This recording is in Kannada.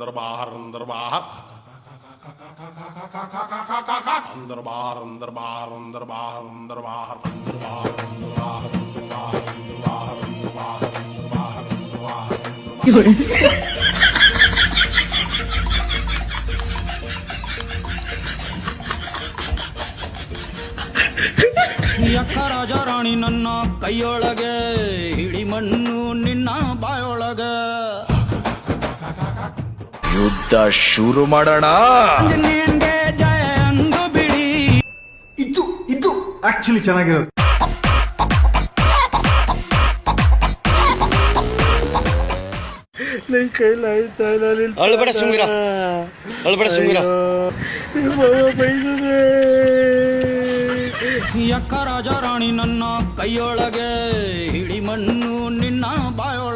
अंदर बाहर अंदर बाहर अंदर बाहर अंदर बाहर अंदर बाहर अंदर बाहर अंदर बाहर अंदर बाहर अंदर बाहर अंदर बाहर अंदर बाहर अंदर बाहर अंदर बाहर ಯಕ್ಕ ರಾಜ ರಾಣಿ ನನ್ನ ಕೈಯೊಳಗೆ ಹಿಡಿ ಮಣ್ಣು ನಿನ್ನ ಬಾಯೊಳಗೆ ಯುದ್ಧ ಶುರು ಮಾಡೋಣ ನಿನ್ಗೆ ಜಯ ಅಂದು ಬಿಡಿ ಇದು ಆಕ್ಚುಲಿ ಚೆನ್ನಾಗಿರೋದು. ಅಳ್ಬೇಡ ಸುಮ್ಗಿರ ಅಳ್ಬೇಡ ಸುಮ್ಗಿರ ಯಕ್ಕ ರಾಜ ರಾಣಿ ನನ್ನ ಕೈಯೊಳಗೆ ಹಿಡಿ ಮಣ್ಣು ನಿನ್ನ ಬಾಯೊಳಗೆ